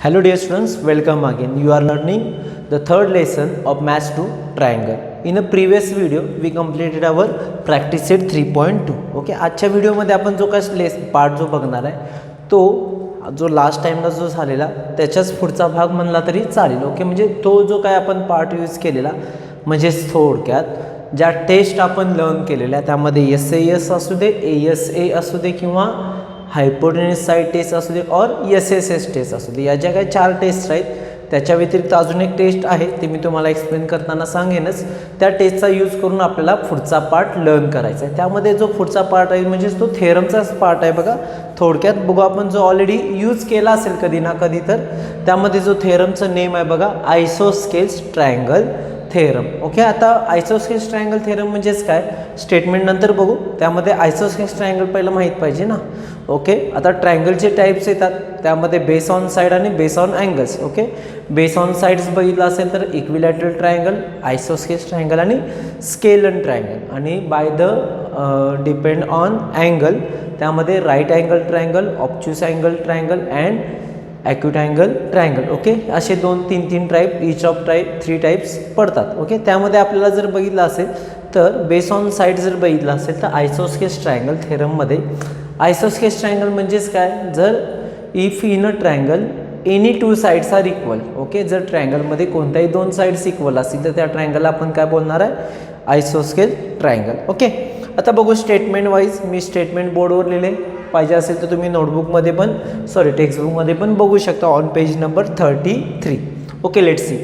Hello dear students, welcome again. You are learning the third lesson of Maths to Triangle. In a previous video, we completed our practice set 3.2. Okay, आजच्या व्हिडिओमध्ये आपण जो काय part जो बघणार आहे तो जो लास्ट टाइमला जो झालेला त्याच्याच पुढचा भाग म्हणला तरी चालेल. ओके, म्हणजे तो जो काय आपण पार्ट यूज केलेला म्हणजे थोडक्यात ज्या टेस्ट आपण लर्न केलेल्या त्यामध्ये SAS असू दे, ASA असू दे किंवा हायपोटेन्यूस साईड टेस्ट असू दे और SSS टेस्ट असू दे, या ज्या काही 4 टेस्ट आहेत त्याच्या व्यतिरिक्त अजून एक टेस्ट आहे ते मी तुम्हाला एक्सप्लेन करताना सांगेनच. त्या टेस्टचा यूज करून आपल्याला पुढचा पार्ट लर्न करायचा आहे. त्यामध्ये जो पुढचा पार्ट आहे म्हणजे तो थेरमचाच पार्ट आहे. बघा थोडक्यात बघू आपण, जो ऑलरेडी यूज केला असेल कधी ना कधी, तर त्यामध्ये जो थेरमचं नेम आहे बघा आयसोस्केल्स ट्रायंगल थेरम. ओके, आता आयसोस्केल्स ट्रायंगल थेरम म्हणजेच काय स्टेटमेंट नंतर बघू. त्यामध्ये आयसोस्केल्स ट्रायंगल पहिलं माहीत पाहिजे ना. ओके, आता ट्रायंगलचे टाईप्स येतात त्यामध्ये बेस ऑन साईड आणि base on angles. Okay, base on sides बघितलं असेल तर इक्विलॅटरल ट्रायंगल, आयसोस्केल्स ट्रायंगल आणि स्केलन ट्रायंगल. आणि by the depend on angle त्यामध्ये right angle triangle, obtuse angle triangle and acute angle triangle. Okay, असे 2-3 type, each of type 3 types पडतात. Okay, त्यामध्ये आपल्याला जर बघितलं असेल तर बेस ऑन साईड जर बघितलं असेल तर आयसोस्केल्स ट्रायंगल थेरममध्ये आयसोस्केल्स ट्रायंगल म्हणजेच काय, जर if in a triangle any 2 sides are equal. Okay, जर ट्रायंगलमध्ये कोणत्याही 2 साईड्स इक्वल असतील तर त्या ट्रायंगलला आपण काय बोलणार आहे, आयसोस्केल ट्रायंगल. ओके, आता बघू स्टेटमेंट वाईज. मी स्टेटमेंट बोर्डवर लिहिले, पाहिजे असेल तर तुम्ही नोटबुकमध्ये पण टेक्स्टबुकमध्ये पण बघू शकता on page number 33. Okay, let's see.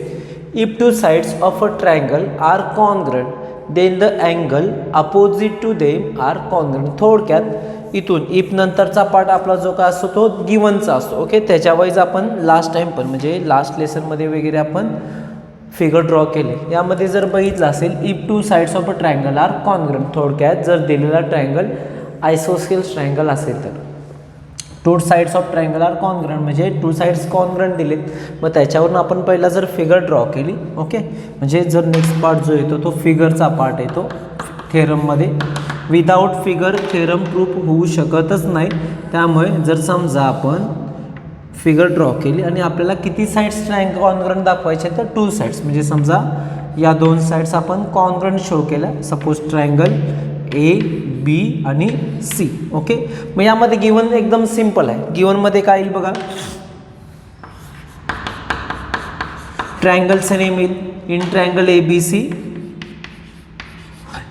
If 2 sides of a triangle are congruent then the angle opposite to them are congruent. थोडक्यात इथून इफ नंतरचा पार्ट आपला जो काय असतो तो गिवनचा असतो. ओके, त्याच्या वाईज आपण लास्ट टाइम पण म्हणजे लास्ट लेसनमध्ये वगैरे आपण फिगर ड्रॉ केले. यामध्ये जर बघितलं असेल if 2 sides of a triangle are congruent, थोडक्यात जर दिलेला ट्रायंगल आयसोस्केल्स ट्रायंगल असेल तर 2 sides of triangle are congruent म्हणजे 2 साइड्स कॉन्ग्रंट दिलेत. मग त्याच्यावरून आपण पहिला जर फिगर ड्रॉ केली. ओके, म्हणजे जर नेक्स्ट पार्ट जो येतो तो फिगरचा पार्ट येतो थेरममध्ये. विदाऊट फिगर थेरम प्रूफ होऊ शकतच नाही. त्यामुळे जर समजा आपण फिगर ड्रॉ केली आणि आपल्याला किती साइड्स ट्रायंगल कॉन्ग्रंट दाखवायचे तर 2 साइड्स, म्हणजे समजा या 2 साइड्स आपण कॉन्ग्रंट शो केल्या. सपोज ट्रायंगल AB आणि C. ओके, मग यामध्ये गिवन एकदम सिंपल आहे. गिवनमध्ये काय येईल बघा, ट्रायंगलचं नेम येईल. इन ट्रायंगल ABC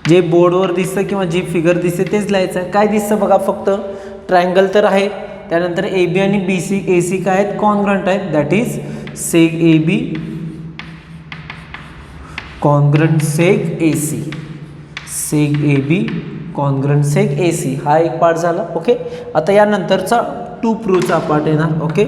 जे बोर्डवर दिसतं किंवा जी फिगर दिसते तेच लिहायचं आहे. काय दिसतं बघा, फक्त ट्रायंगल तर आहे, त्यानंतर AB आणि AC काय आहेत, कॉन्ग्रंट आहेत. That is seg AB congruent seg AC, सेग AB congruent seg AC. हा एक पार्ट झाला. ओके, आता यानंतरचा टू प्रूव्हचा पार्ट येणार. ओके,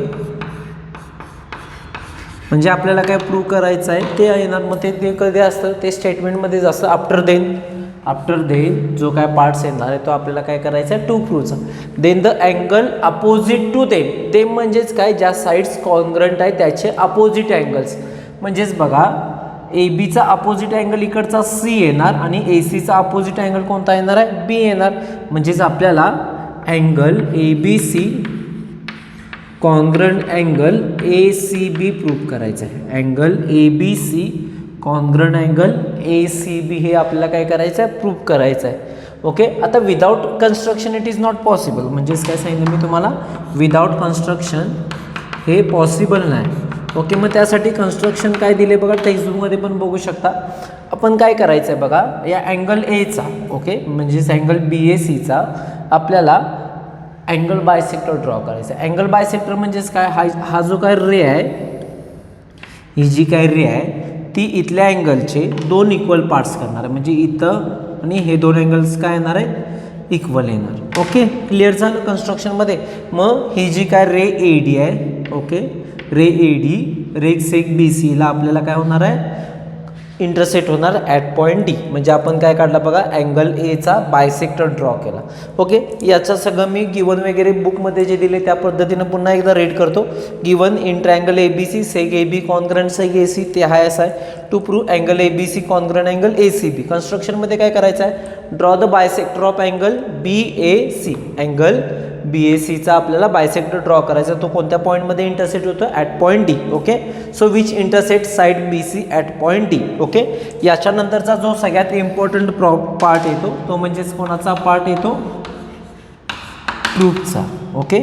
म्हणजे आपल्याला काय प्रूव्ह करायचं आहे ते येणार. मग ते कधी असतं ते स्टेटमेंटमध्येच असतं. आफ्टर देन जो काय पार्ट्स येणार आहे तो आपल्याला काय करायचा आहे, टू प्रूव्हचा. Then the angle opposite to them म्हणजेच काय, ज्या साईड्स कॉन्ग्रंट आहे त्याचे अपोजिट अँगल्स. म्हणजेच बघा ABचा अपोजिट अँगल इकडचा C येणार आणि ACचा अपोजिट अँगल कोणता येणार आहे, B येणार. म्हणजेच आपल्याला angle ABC congruent angle ACB prove करायचं आहे. Angle ABC congruent angle ACB हे आपल्याला काय करायचं आहे, प्रूव्ह करायचं आहे. ओके, आता without construction it is not possible. म्हणजेच काय सांगितलं मी तुम्हाला, विदाउट कन्स्ट्रक्शन हे पॉसिबल नाही. ओके, मग त्यासाठी कन्स्ट्रक्शन काय दिले बघा, टेक्स्टबुकमध्ये पण बघू शकता. आपण काय करायचं आहे बघा, या अँगल Aचा, ओके म्हणजेच अँगल BACचा आपल्याला अँगल बायसेक्टर ड्रॉ करायचा आहे. अँगल बायसेक्टर म्हणजेच काय, हा जो काय रे आहे, ही जी काय रे आहे ती इथल्या अँगलचे 2 इक्वल पार्ट्स करणार आहे. म्हणजे इथं आणि हे 2 अँगल्स काय येणार आहेत, इक्वल येणार. ओके, क्लिअर झालं कन्स्ट्रक्शनमध्ये. मग ही जी काय रे AD आहे, ओके रे AD रे सेक BCला आपल्याला काय होणार आहे, इंटरसेक्ट होणार ॲट पॉईंट D. म्हणजे आपण काय काढला बघा, अँगल Aचा बायसेक्टर ड्रॉ केला. ओके, याचं सगळं मी गिवन वगैरे बुकमध्ये जे दिले त्या पद्धतीनं पुन्हा एकदा रीड करतो. Given in triangle ABC seg AB congruent seg AC ते हाय असं आहे. To prove angle A B C congruent angle A C B. कन्स्ट्रक्शनमध्ये काय करायचं आहे, draw the bisector of angle B A C. Angle B A सीचा आपल्याला बायसेक्टर ड्रॉ करायचा, तो कोणत्या पॉईंटमध्ये इंटरसेक्ट होतो, at point D. Okay, so which intersect side B C at point D. Okay, याच्यानंतरचा जो सगळ्यात इम्पॉर्टंट पार्ट येतो तो म्हणजेच कोणाचा पार्ट येतो, प्रूफचा. ओके,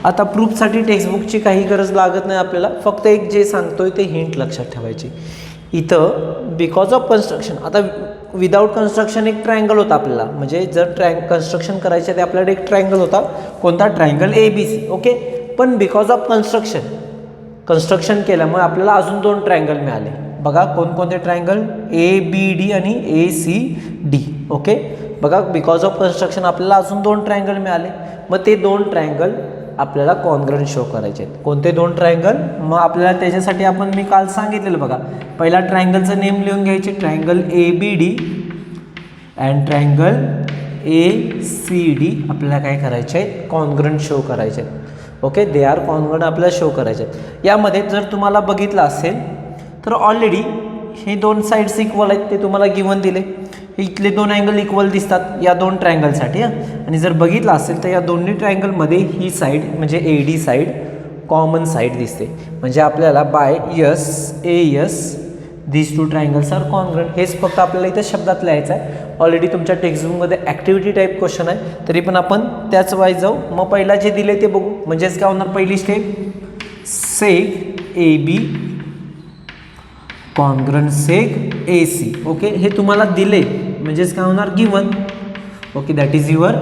आता प्रूफसाठी टेक्स्टबुकची काही गरज लागत नाही आपल्याला, फक्त एक जे सांगतोय ते हिंट लक्षात ठेवायची. इथं बिकॉज ऑफ कन्स्ट्रक्शन, आता विदाऊट कन्स्ट्रक्शन एक ट्रायंगल होता आपल्याला, म्हणजे जर कन्स्ट्रक्शन करायचे ते आपल्याकडे एक ट्रायंगल होता, कोणता, triangle A B C. Okay, पण बिकॉज ऑफ कन्स्ट्रक्शन केल्यामुळे आपल्याला अजून 2 ट्रायंगल मिळाले. बघा कोणकोणते ट्रायंगल, ए बी डी आणि ए सी डी. ओके, बघा बिकॉज ऑफ कन्स्ट्रक्शन आपल्याला अजून 2 ट्रायंगल मिळाले. मग ते 2 ट्रायंगल आपल्याला कॉन्ग्रंट शो करायचे आहेत. कोणते 2 ट्रायंगल, मग आपल्याला त्याच्यासाठी मी काल सांगितलेलं बघा, पहिला ट्रायंगलचं नेम लिहून घ्यायचे, triangle A B D and triangle A C D आपल्याला काय करायचे आहेत, कॉन्ग्रंट शो करायचे आहेत. ओके, दे आर कॉन्ग्रंट आपल्याला शो करायचे आहेत. यामध्ये जर तुम्हाला बघितलं असेल तर ऑलरेडी हे 2 साईड्स इक्वल आहेत, ते तुम्हाला गिवन दिले. इथले 2 अँगल इक्वल दिसतात या 2 ट्रायंगलसाठी. आणि जर बघितलं असेल तर या दोन्ही ट्रायंगलमध्ये ही साईड म्हणजे A D side common side दिसते, म्हणजे आपल्याला bye S A yes this 2 triangles are congruent. हेच फक्त आपल्याला इथं शब्दात लिहायचं आहे. ऑलरेडी तुमच्या टेक्स्टबुकमध्ये ॲक्टिव्हिटी टाईप क्वेश्चन आहे, तरी पण आपण त्याच वाईज जाऊ. मग पहिला जे दिले ते बघू. म्हणजेच काय होणार, पहिली step, seg A B congruent seg A C. Okay, हे तुम्हाला दिले म्हणजेच काय होणार, given. Okay, that is your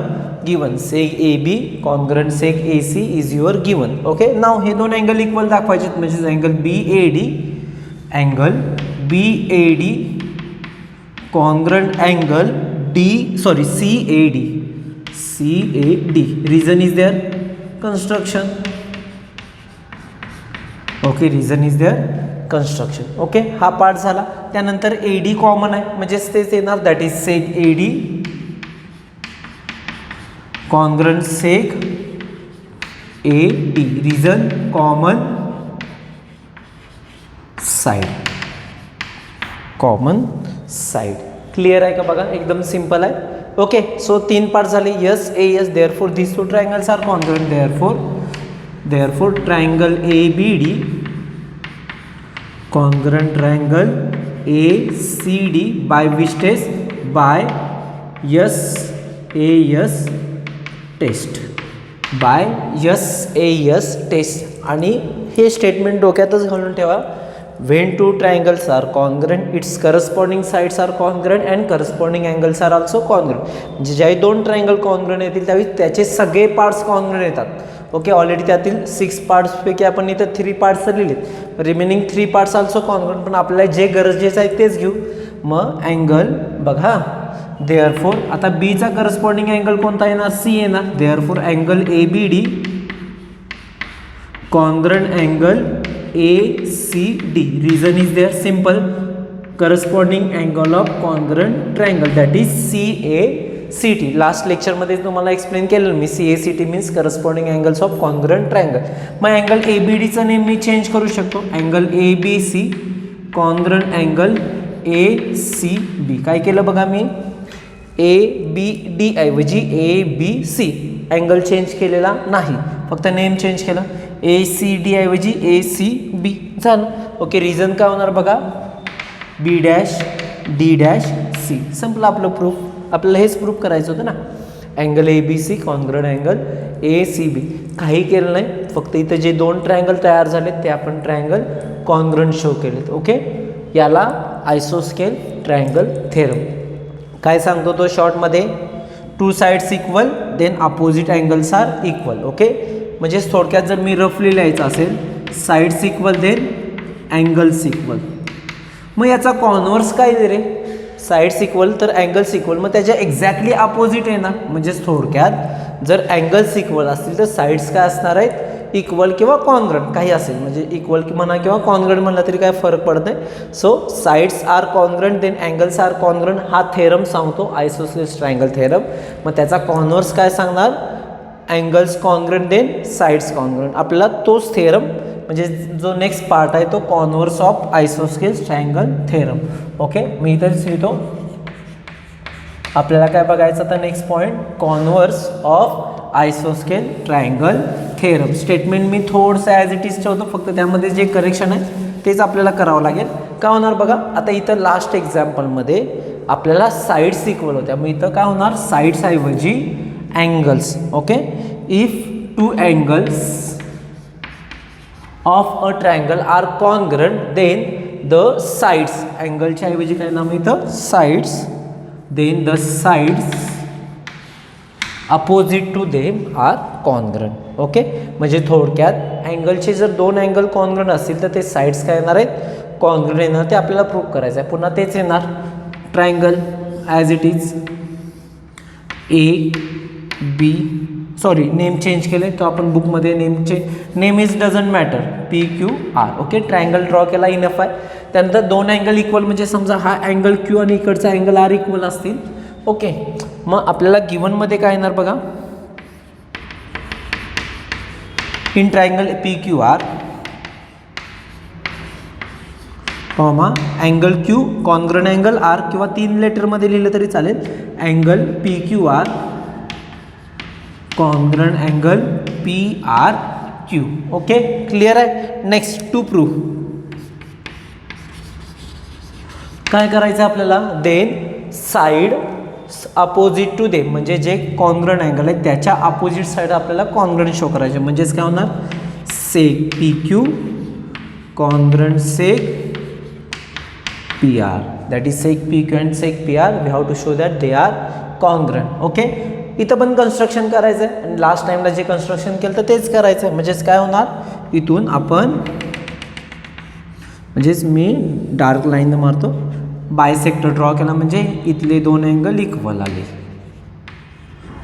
given. Seg A B congruent seg A C is your given. Okay, now हे 2 अँगल इक्वल दाखवायचे, म्हणजेच angle B A D congruent angle C A D. Reason is their construction. Okay, reason is their construction. Okay, हा part झाला. त्यानंतर A D common आहे, म्हणजेच तेच येणार, that is seg A D congruent seg A D. Reason common side. Clear आहे का, बघा एकदम सिंपल आहे. ओके, सो 3 पार्ट झाले, S A S. Therefore this 2 triangles are congruent. Therefore triangle A B D congruent triangle A C D by which test, by S A S test, by S A S test. आणि हे statement डोक्यातच घालून ठेवा, when 2 triangles are congruent its corresponding sides are congruent and corresponding angles are also congruent. म्हणजे ज्यावेळी 2 triangle congruent येतील त्यावेळी त्याचे सगळे पार्ट्स कॉन्ग्रंट येतात. ओके, ऑलरेडी त्यातील 6 पार्ट्सपैकी आपण इथं 3 पार्ट्स लिहिलेत, रिमेनिंग 3 पार्ट्स ऑल्सो कॉन्ग्रंट, पण आपल्याला जे गरजेचं आहे तेच घेऊ. मग अँगल बघा, देअरफॉर आता बीचा करस्पॉन्डिंग अँगल कोणता येणार, सी येणार. Therefore angle A B D congruent angle A C D. Reason is there simple, corresponding angle of congruent triangle that is C A C T. Last लेक्चरमध्ये तुम्हाला explain केलं मी, C A C T means corresponding angles of congruent triangle. मग angle A B डीचं name मी change करू शकतो, angle A B C congruent angle A C B. काय केलं बघा, मी ए बी डी ऐवजी A B C angle change केलेला नाही, फक्त नेम चेंज केलं, ए सी डी ऐवजी ए सी बी झालं. ओके, रिझन काय होणार बघा, B dash D dash C. संपलं आपलं प्रूफ. आपल्याला हेच प्रूफ करायचं होतं ना, angle A B C congruent angle A C B. काही केलं नाही, फक्त इथं जे 2 ट्रायंगल तयार झालेत ते आपण ट्रायंगल कॉन्ग्रंट शो केलेत. ओके, याला आयसोस्केल ट्रायंगल थेरम. काय सांगतो तो शॉर्टमध्ये, 2 sides equal then opposite angles are equal. Okay, म्हणजे थोडक्यात जर मी रफली लिहायचं असेल, sides equal then angles equal. मग याचा कॉन्व्हर्स काय दे रे, साइड्स इक्वल तर अँगल्स इक्वल, मग त्याच्या एक्झॅक्टली अपोजिट आहे ना. म्हणजेच थोडक्यात जर अँगल्स इक्वल असतील तर साइड्स काय असणार आहेत, इक्वल किंवा कॉन्ग्रंट काही असेल, म्हणजे इक्वल म्हणा किंवा कॉन्ग्रंट म्हणला तरी काय फरक पडत नाही. So sides are congruent then angles are congruent हा थेरम सांगतो, आयसोसेलेस ट्रायंगल थेरम. मग त्याचा कॉन्व्हर्स काय सांगणार, angles congruent then sides congruent. आपल्याला तोच थेरम म्हणजे जो नेक्स्ट पार्ट आहे तो कॉन्व्हर्स ऑफ आयसोस्केल ट्रायंगल थेरम. ओके, मी इथेच लिहितो. आपल्याला काय बघायचं तर नेक्स्ट पॉईंट कॉन्व्हर्स ऑफ आयसोस्केल ट्रायंगल थेरम. स्टेटमेंट मी थोडंसं ॲज इट इज ठेवतो, फक्त त्यामध्ये जे करेक्शन आहे तेच आपल्याला करावं लागेल. काय होणार बघा, आता इथं लास्ट एक्झाम्पलमध्ये आपल्याला साईड्स इक्वल होत्या, मग इथं काय होणार साईड्स ऐवजी angles. Okay, if two angles of a triangle are congruent then the sides, अँगलच्या ऐवजी काय नाम इथं sides, then the sides opposite to them are congruent. Okay, म्हणजे थोडक्यात अँगलचे जर दोन अँगल कॉन्ग्रंट असतील तर ते साईड्स काय येणार आहेत कॉन्ग्रंट येणार, ते आपल्याला प्रूव्ह करायचं आहे. पुन्हा तेच येणार triangle as it is A B, sorry name change केले तर आपण बुकमध्ये name is doesn't matter, P Q R. Okay, triangle draw केला इनफ आहे. त्यानंतर दोन अँगल इक्वल म्हणजे समजा हा अँगल क्यू आणि इकडचा अँगल आर इक्वल असतील. ओके, मग आपल्याला गिवनमध्ये काय येणार बघा, in triangle P Q R comma angle Q congruent angle R, किंवा 3 लेटरमध्ये लिहिलं तरी चालेल, angle P Q R congruent angle P R Q. Okay, clear आहे. नेक्स्ट टू प्रूफ काय करायचं आपल्याला, then side opposite to them, म्हणजे जे कॉन्ग्रंट अँगल आहे त्याच्या अपोजिट साईड आपल्याला कॉन्ग्रंट शो करायचे. म्हणजेच काय होणार सेक P Q congruent seg P R, that is seg P Q and seg P R. We have to show that they are congruent. Okay, इथं पण कन्स्ट्रक्शन करायचं आहे आणि लास्ट टाइमला जे कन्स्ट्रक्शन केलं तर तेच करायचं आहे. म्हणजेच काय होणार, इथून आपण म्हणजेच मी डार्क लाईन मारतो, बायसेक्टर ड्रॉ केला म्हणजे इथले दोन अँगल इक्वल आले.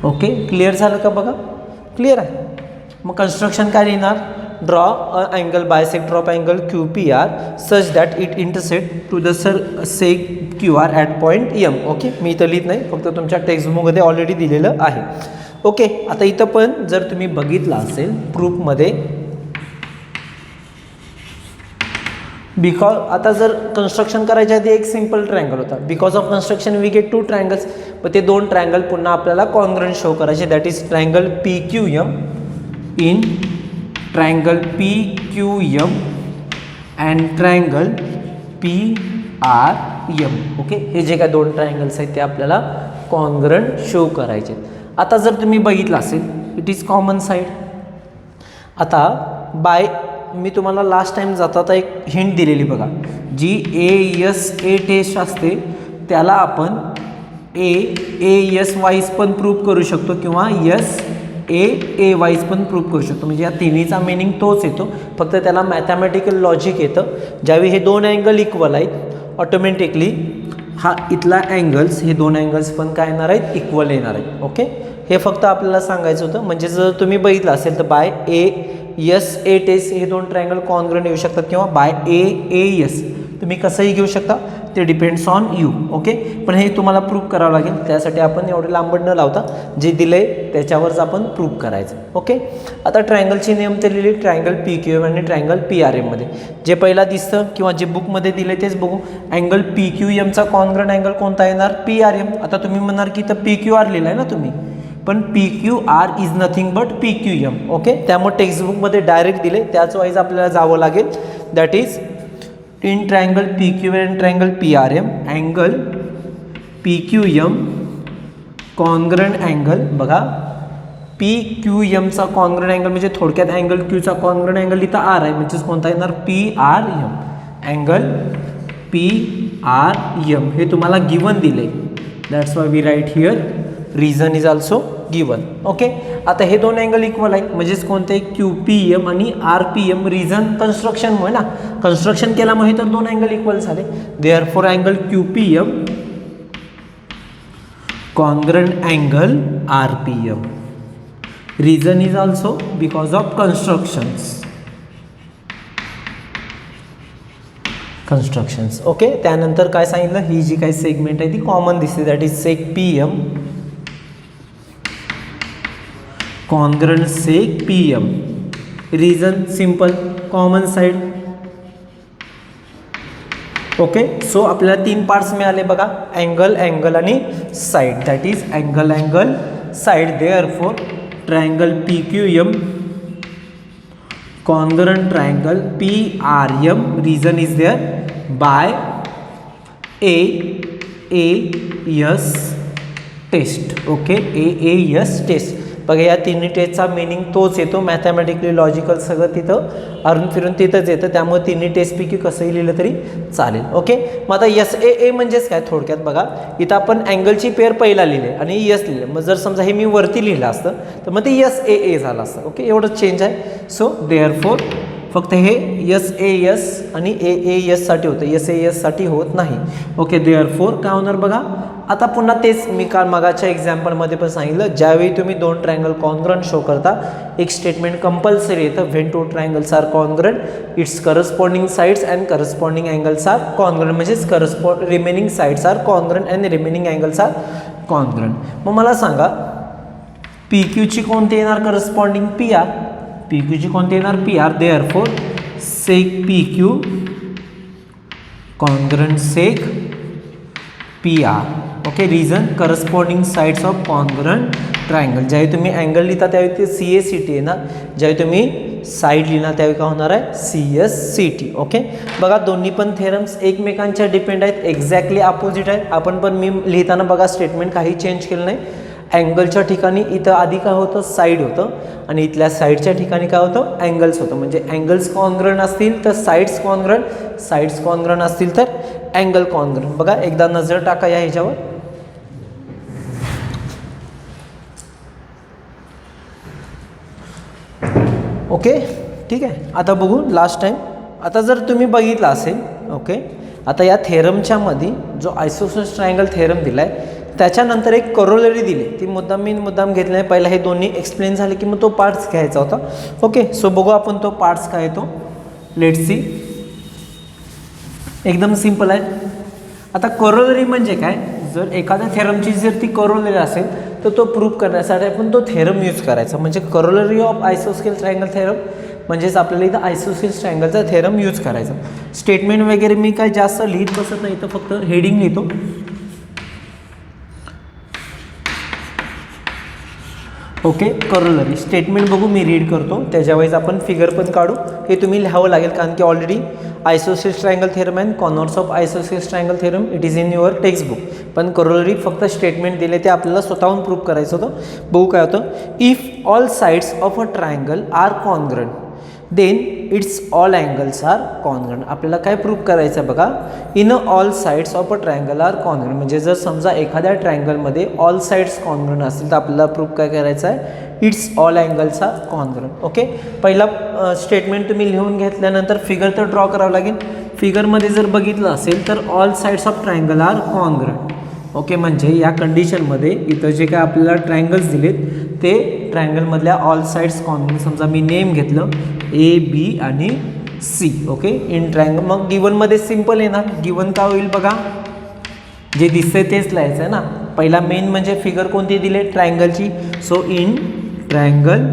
ओके, क्लिअर झालं का बघा, क्लिअर आहे. मग कन्स्ट्रक्शन काय लिहिणार, draw a angle bisector of angle Q P R such that it intersect to the seg Q R at point M. Okay, मी इथं लिहित नाही, फक्त तुमच्या टेक्स्टबुकमध्ये ऑलरेडी दिलेलं आहे. ओके, आता इथं पण जर तुम्ही बघितलं असेल प्रूफमध्ये, बिकॉज आता जर कन्स्ट्रक्शन करायच्या आधी एक सिम्पल ट्रायंगल होता, because of construction we get 2 triangles, पण ते 2 ट्रायंगल पुन्हा आपल्याला कॉन्ग्रंट शो करायचे, that is triangle P Q M in triangle P Q M and triangle P R M. Okay, हे जे काय 2 ट्रायंगल्स आहेत ते आपल्याला कॉन्ग्रंट शो करायचे. आता जर तुम्ही बघितलं असेल इट इज कॉमन साईड. आता बाय मी तुम्हाला लास्ट टाइम जाता एक हिंट दिलेली बघा, जी ए टेस्ट असते त्याला आपण एस वाईज पण प्रूव्ह करू शकतो किंवा ए वाईज पण प्रूव्ह करू शकतो. म्हणजे या तिन्हीचा मिनिंग तोच येतो, फक्त त्याला मॅथमॅटिकल लॉजिक येतं. ज्यावेळी हे 2 अँगल इक्वल आहेत ऑटोमॅटिकली हा इथला अँगल्स, हे 2 अँगल्स पण काय येणार आहेत इक्वल येणार आहेत. ओके, हे फक्त आपल्याला सांगायचं होतं. म्हणजे जर तुम्ही बघितलं असेल तर बाय ए टेस्ट हे 2 ट्रायंगल कॉन्ग्रंट येऊ शकतात किंवा बाय एस तुम्ही कसंही घेऊ शकता, ते डिपेंड्स ऑन यू. ओके, पण हे तुम्हाला प्रूव्ह करावं लागेल, त्यासाठी आपण एवढे लांबड न लावता जे दिले त्याच्यावरच आपण प्रूव्ह करायचं. ओके, आता ट्रायंगलची नियम तर लिहिली ट्रायंगल पी क्यू एम आणि ट्रायंगल पी आर एममध्ये. जे पहिला दिसतं किंवा जे बुकमध्ये दिले तेच बघू. अँगल पी क्यू एमचा कॉन्ग्रंट अँगल कोणता येणार, पी आर एम. आता तुम्ही म्हणणार की तर पी क्यू आर लिहिलं आहे ना तुम्ही, पण P Q R is nothing but P Q M. Okay, त्यामुळे टेक्स्टबुकमध्ये डायरेक्ट दिले त्याच वाईज आपल्याला जावं लागेल. That is in triangle P Q and triangle P R M angle P Q M congruent angle. बघा पी क्यू एमचा कॉन्ग्रंट अँगल म्हणजे थोडक्यात अँगल क्यूचा कॉन्ग्रंट अँगल इथं आर आहे, म्हणजेच कोणता येणार P R M. Angle P R M हे तुम्हाला गिवन दिले, that's why we write here reason is also given. Okay, आता हे 2 अँगल इक्वल आहेत म्हणजेच कोणते क्यू पी एम आणि आर पी एम. रिझन कन्स्ट्रक्शनमुळे ना, कन्स्ट्रक्शन केल्यामुळे तर 2 अँगल इक्वल झाले. Therefore angle Q P M congruent angle R P M. Reason is also because of constructions. Okay, त्यानंतर काय सांगितलं, ही जी काही सेगमेंट आहे ती कॉमन दिसते, that is seg P M congruent seg P M. Reason simple, common side. Okay, so आपल्याला 3 parts मिळाले बघा, अँगल, अँगल आणि side. That is angle, angle, side. Therefore triangle PQM congruent triangle PRM reason is there by AAS test. Okay, AAS test. बघा या तिन्ही टेस्टचा meaning तोच येतो, mathematically logical सगळं तिथं अरून फिरून तिथंच येतं, त्यामुळे तिन्ही टेस्टपैकी कसंही लिहिलं तरी चालेल. ओके, मग आता SAA म्हणजेच काय थोडक्यात बघा, इथं आपण अँगलची पेअर पहिला लिहिले आणि यस लिहिलं. मग जर समजा हे मी वरती लिहिलं असतं तर मग ते SAA झालं असतं. ओके, एवढंच चेंज आहे. सो देअरफॉर फक्त हे SAS आणि AAS साठी होतं, SAS साठी होत नाही. ओके, देअरफॉर काय होणार बघा, आता पुन्हा तेच मी काल मागाच्या एक्झाम्पलमध्ये पण सांगितलं, ज्यावेळी तुम्ही 2 ट्रायंगल कॉन्ग्रंट शो करता एक स्टेटमेंट कंपल्सरी येतं, when 2 triangles are congruent it's corresponding sides and corresponding angles are congruent, म्हणजेच remaining sides are congruent and remaining angles are congruent. मग मला सांगा PQची कोणती येणार करस्पॉन्डिंग PR, PQची कोणती येणार PR. Therefore seg PQ congruent seg PR. Okay, reason corresponding sides of congruent triangle. ज्यावेळी तुम्ही अँगल लिहिता त्यावेळी ते CACT येणार, ज्यावेळी तुम्ही साईड लिहिणार त्यावेळी काय होणार आहे CSCT. ओके, बघा दोन्ही पण थेरम्स एकमेकांच्या डिपेंड आहेत, एक्झॅक्टली अपोजिट आहेत. आपण पण मी लिहिताना बघा स्टेटमेंट काही चेंज केलं नाही. अँगलच्या ठिकाणी इथं आधी काय होतं साईड होतं आणि इथल्या साईडच्या ठिकाणी काय होतं अँगल्स होतं. म्हणजे अँगल्स कॉन्ग्रंट असतील तर साईड्स कॉन्ग्रंट, साईड्स कॉन्ग्रंट असतील तर अँगल कॉन्ग्रंट. बघा एकदा नजर टाका या ह्याच्यावर. ओके, ठीक आहे. आता बघू लास्ट टाइम. आता जर तुम्ही बघितलं असेल, ओके, आता या थेरमच्या मध्ये जो आयसोसेलेस ट्रायंगल थेरम दिलाय त्याच्यानंतर एक करोलरी दिली, ती मुद्दाम घेतली नाही. पहिला हे दोन्ही एक्सप्लेन झाले की मग तो पार्ट्स घ्यायचा होता. ओके, सो बघू आपण तो पार्ट्स काय येतो. Let's see. एकदम सिंपल आहे. आता करोलरी म्हणजे काय, जर एखाद्या थेरमची जर ती करोलरी असेल तर तो प्रूव्ह करण्यासाठी आपण तो थेरम यूज करायचा. म्हणजे करोलरी ऑफ आयसोस्केल ट्रायंगल थेरम म्हणजेच आपल्याला इथं आयसोस्केल ट्रायंगलचा थेरम यूज करायचा. स्टेटमेंट वगैरे मी काय जास्त लिहित बसत नाही, तर फक्त हेडिंग लिहितो. ओके, करोलरी स्टेटमेंट बघू, मी रीड करतो, त्याच्यावेळेस आपण फिगर पण काढू. हे तुम्ही लिहावं लागेल कारण की already isosceles triangle theorem and corners of isosceles triangle theorem it is in your textbook. पण करोलरी फक्त स्टेटमेंट दिले ते आपल्याला स्वतःहून प्रूव्ह करायचं होतं. बघू काय होतं. If all sides of a triangle are congruent then its all angles are congruent. आपल्याला काय प्रूव्ह करायचं आहे बघा, in all sides of a triangle are congruent. म्हणजे जर समजा एखाद्या ट्रायंगलमध्ये ऑल साइड्स कॉन्ग्रंट असतील तर आपल्याला प्रूव्ह काय करायचं आहे, its all angles are congruent. Okay, पहिला स्टेटमेंट तुम्ही लिहून घेतल्यानंतर फिगर तर ड्रॉ करावं लागेल. फिगरमध्ये जर बघितलं असेल तर all sides of triangle are congruent. Okay, म्हणजे या कंडिशनमध्ये इथं जे काय आपल्याला ट्रायंगल्स दिलेत ते ट्रायंगलमधल्या ऑल साइड्स कॉन्ग्रंट. समजा मी नेम घेतलं AB आणि C. Okay, in triangle. मग गिवनमध्ये सिम्पल येणार. गिवन काय होईल बघा, जे दिसतंय तेच लिहायचं आहे ना. पहिला मेन म्हणजे फिगर कोणती दिली ट्रायंगलची. So in triangle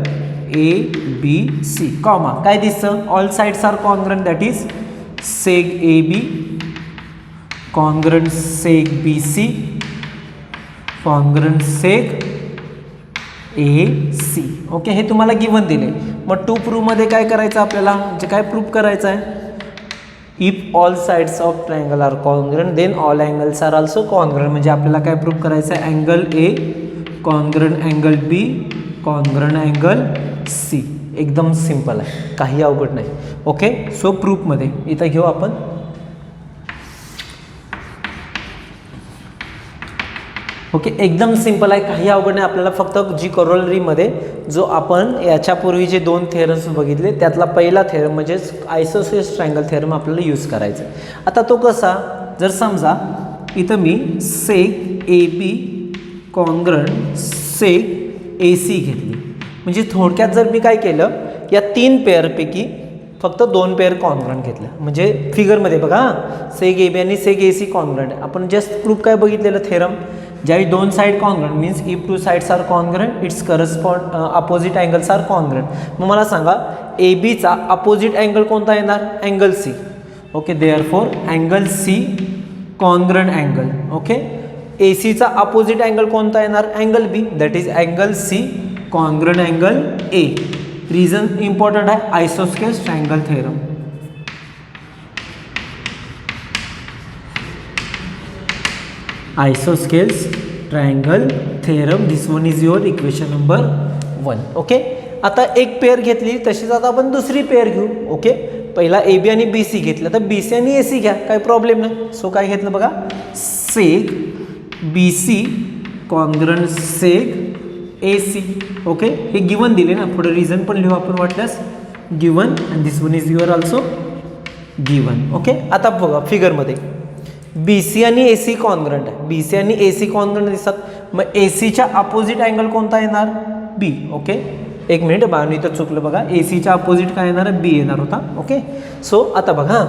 ABC comma काय दिसतं, all sides are congruent that is seg AB congruent seg BC congruent seg AC. Okay, हे तुम्हाला गिवन दिले. मग टू प्रूव्हमध्ये काय करायचं आपल्याला, म्हणजे काय प्रूव्ह करायचं आहे, if all sides of triangle are congruent then all angles are also congruent. म्हणजे आपल्याला काय प्रूव्ह करायचं आहे, angle A congruent angle B congruent angle C. एकदम सिंपल आहे, काही अवघड नाही. ओके, सो प्रूफमध्ये इथं घेऊ आपण. ओके, एकदम सिंपल आहे, काही अवघड नाही. आपल्याला फक्त जी करोलरीमध्ये जो आपण याच्यापूर्वी जे 2 थेरम्स बघितले त्यातला पहिला थेरम म्हणजेच आयसोसेलेस ट्रायंगल थेरम आपल्याला यूज करायचा आहे. आता तो कसा, जर समजा इथं मी सेक AB कॉन्ग्रंट सेक AC घेतली. म्हणजे थोडक्यात जर मी काय केलं, या 3 पेअरपैकी फक्त 2 पेअर कॉन्ग्रंट घेतल्या. म्हणजे फिगरमध्ये बघा सेग AB आणि सेग AC कॉन्ग्रंट. आपण जस्ट प्रूफ काय बघितलेलं थेरम, ज्यावेळी दोन side congruent means if two sides are congruent it's correspond opposite angles are congruent. मग मला सांगा ए बीचा अपोजिट अँगल कोणता येणार? Angle C. Okay, therefore angle C congruent angle. Okay, A सीचा अपोजिट अँगल कोणता येणार? Angle B. That is angle C congruent angle A. Reason important आहे, isosceles triangle theorem. Isosceles triangle theorem. This one is your equation number 1. Okay, आता एक pair घेतली तशीच आता आपण दुसरी पेअर घेऊ. ओके, पहिला ए बी आणि बी सी घेतलं तर बी सी आणि ए सी घ्या, काही प्रॉब्लेम नाही. सो काय घेतलं बघा, सेक B C congruent seg A C. Okay, हे गिवन दिले ना, पुढे रिझन पण लिहू आपण वाटल्यास. Given and this one is your also given. Okay, आता बघा फिगरमध्ये बी सी आणि ए सी कॉन्ग्रंट आहे. बी सी आणि ए सी कॉन्ग्रंट दिसतात. मग ए सीच्या अपोजिट अँगल कोणता येणार? बी. ओके, एक मिनिट बघा, इथं चुकलं बघा, ए सीच्या अपोजिट काय येणार? बी येणार होता. ओके, सो आता बघा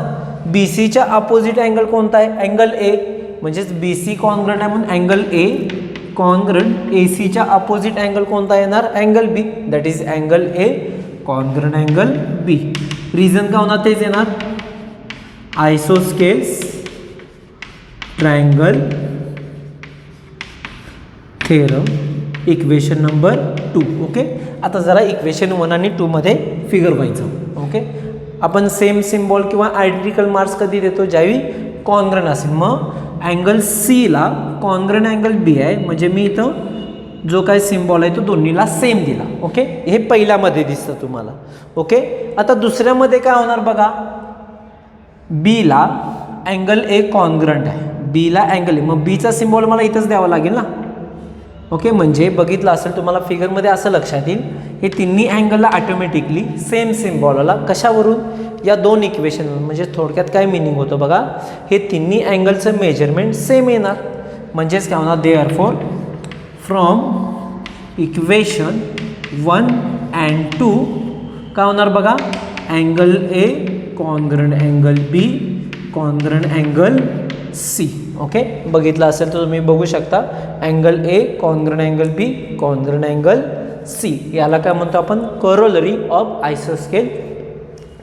बी सीच्या अपोजिट अँगल कोणता आहे? Angle A. म्हणजेच बी सी कॉन्ग्रंट आहे म्हणून अँगल ए कॉन्ग्रंट ए सीच्या अपोजिट अँगल कोणता येणार? Angle B. That is angle A congruent angle B. Reason का होणार? तेच येणार, isosceles triangle theorem. Equation number 2. Okay, आता जरा इक्वेशन 1 आणि 2 मध्ये फिगर व्हायचं. ओके, आपण सेम सिम्बॉल किंवा आयडेंटिकल मार्क्स कधी देतो? ज्यावेळी कॉन्ग्रंट असेल. मग अँगल सीला कॉन्ग्रंट अँगल बी आहे, म्हणजे मी इथं जो काय सिम्बॉल आहे तो दोन्हीला सेम दिला. ओके, हे पहिल्यामध्ये दिसतं तुम्हाला. ओके, आता दुसऱ्यामध्ये काय होणार बघा, बीला अँगल ए कॉन्ग्रंट आहे, बीला अँगल ए. मग बीचा सिम्बॉल मला इथंच द्यावा लागेल ना. ओके, म्हणजे बघितलं असेल तुम्हाला फिगरमध्ये असं लक्षात येईल, हे तिन्ही अँगलला ऑटोमॅटिकली सेम सिम्बॉल आला. कशावरून? या दोन इक्वेशन. म्हणजे थोडक्यात काय मिनिंग होतं बघा, हे तिन्ही अँगलचं मेजरमेंट सेम येणार. म्हणजेच काय होणार, देअरफॉर फ्रॉम इक्वेशन 1 अँड 2 काय होणार बघा, angle A congruent angle B congruent angle C. Okay, बघितलं असेल तर तुम्ही बघू शकता, angle A congruent angle B congruent angle C. याला काय म्हणतो आपण? करोलरी ऑफ आयसोस्केल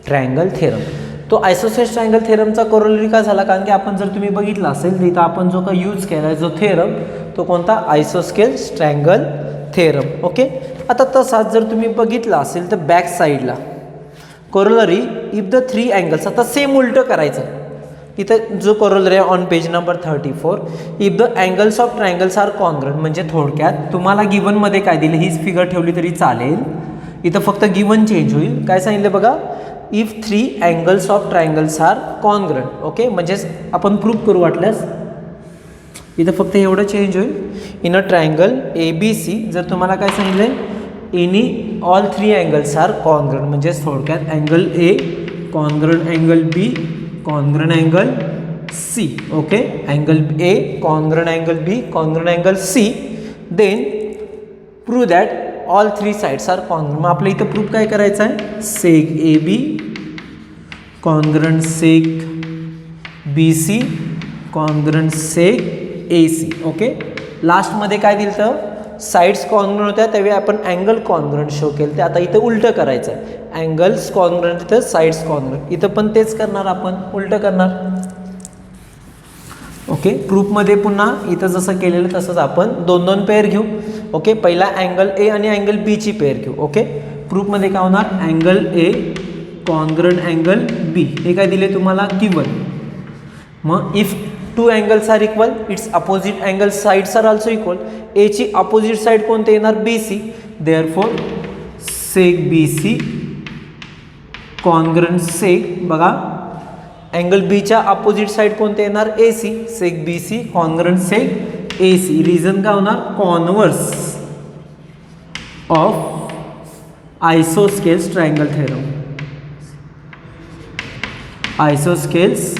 ट्रायंगल थेरम. तो आयसोस्केल ट्रायंगल थेरमचा करोलरी का झाला? कारण की आपण जर तुम्ही बघितलं असेल तर इथं आपण जो काही यूज केला आहे जो थेरम, तो कोणता? आयसोस्केल ट्रायंगल थेरम. ओके, आता तसाच जर तुम्ही बघितलं असेल तर बॅक साईडला करोलरी इफ द 3 अँगल्स. आता सेम उलटं करायचं. इथं जो करोलरी आहे on page number 34, if the angles of triangles are congruent. म्हणजे थोडक्यात तुम्हाला गिवनमध्ये काय दिलं, हीच फिगर ठेवली तरी चालेल. इथं फक्त गिवन चेंज होईल. काय सांगितलं बघा, if 3 angles of triangles are congruent. Okay, म्हणजेच आपण प्रूफ करू वाटल्यास इथं फक्त एवढं चेंज होईल. In a triangle A B C जर तुम्हाला काय सांगितलं, any all 3 angles are congruent. म्हणजेच थोडक्यात angle A congruent angle B congruent angle C. Okay, angle A congruent angle B congruent angle C. Then prove that all 3 sides are congruent. मग आपल्या इथं proof काय करायचं आहे, seg A B congruent seg B C congruent seg A C. Okay, लास्टमध्ये काय दिलं तर साइड्स कॉन्ग्रंट होत्या त्यावेळी आपण अँगल कॉन्ग्रंट शो केलं. ते आता इथं उलटं करायचं आहे, अँगल्स कॉन्ग्रंट इथं साइड्स कॉन्ग्रंट. इथं पण तेच करणार, आपण उलटं करणार. ओके, प्रूफमध्ये पुन्हा इथं जसं केलेलं तसंच आपण 2-2 पेअर घेऊ. ओके, पहिला अँगल ए आणि अँगल बीची पेअर घेऊ. ओके, प्रूफमध्ये काय होणार, angle A congruent angle B. हे काय दिले तुम्हाला, गिवन. मग if 2 angles are equal, it's opposite angle sides are also equal. A ची अपोजिट साइड कोणते येणार, B C. Therefore seg B C congruent seg. बघा अँगल बीच्या अपोजिट साइड कोणते येणार, A C. Seg B C congruent seg A C. Reason काय होणार, converse of isosceles triangle theorem. Isosceles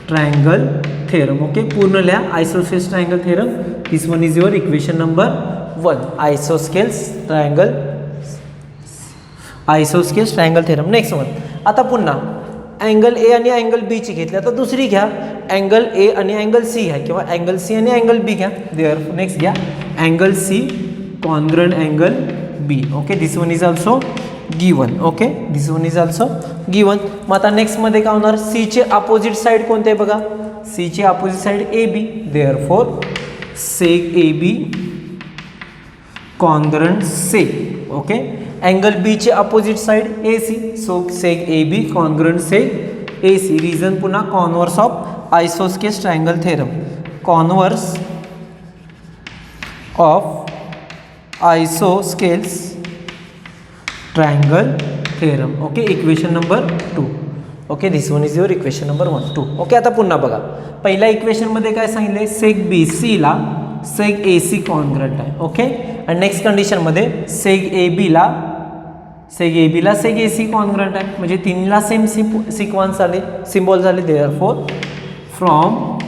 triangle theorem. Okay, पूर्ण लिहा, आयसोस्केल्स triangle theorem. This one is your equation number 1, आयसोस्केल्स triangle theorem. Next one. आता पुन्हा angle A आणि angle बीची घेतली आता दुसरी घ्या, अँगल ए आणि अँगल सी घ्या किंवा अँगल सी आणि अँगल बी घ्या. देअरफॉर नेक्स्ट घ्या angle C congruent angle B. Okay, this one is also given. Okay, this one is also given. मग आता नेक्स्टमध्ये काय होणार, सीचे अपोजिट साईड कोणते आहे बघा, सीचे opposite side A B. Therefore seg A B congruent seg. Okay, angle बीचे opposite side A C, so seg A B congruent seg A C. Reason पुन्हा converse of isosceles triangle theorem. Converse of isosceles triangle theorem. Okay, equation number 2. Okay, this one is your equation number 1 2. Okay, आता पुन्हा बघा, पहिल्या इक्वेशनमध्ये काय सांगितले, सेक बी सीला सेक A C congruent आहे. ओके, आणि नेक्स्ट कंडिशनमध्ये सेक ए बीला सेक ए सी कॉन्ग्रंट आहे, म्हणजे तिन्हीला सेम सिक्वन्स झाले, सिम्बॉल झाले. देअरफॉर फ्रॉम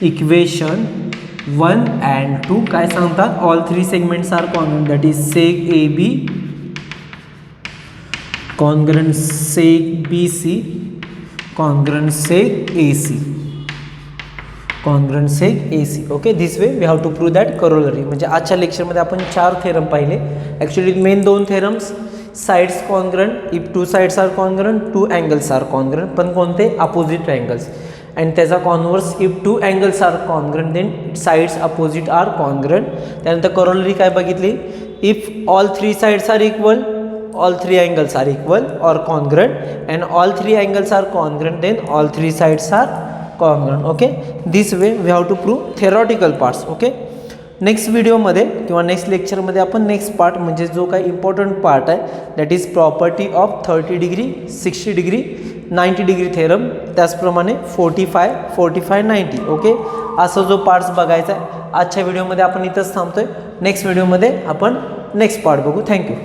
इक्वेशन 1 and 2 काय सांगतात, all 3 segments are congruent. That is seg A B congruent sec BC congruent sec AC congruent sec AC. Okay, this way we have to prove that corollary. म्हणजे आजच्या लेक्चरमध्ये आपण 4 theorem पाहिले. Actually main 2 theorems, sides congruent, if 2 sides are congruent, 2 angles are congruent, पण कोणते, opposite angles. And त्याचा converse, if 2 angles are congruent then sides opposite are congruent. त्यानंतर corollary काय बघितली, if all 3 sides are equal, all 3 angles are equal or congruent, and all 3 angles are congruent, then all 3 sides are congruent. Okay, this way we have to prove theoretical parts. Okay, next व्हिडिओमध्ये किंवा next लेक्चरमध्ये आपण next part म्हणजे जो काही important part आहे that is property of 30 degree 60 degree 90 degree theorem, त्याचप्रमाणे 45 45 90. Okay, असा जो पार्ट्स बघायचा आहे आजच्या व्हिडिओमध्ये आपण इथंच थांबतोय. नेक्स्ट व्हिडिओमध्ये आपण नेक्स्ट पार्ट बघू. थँक्यू.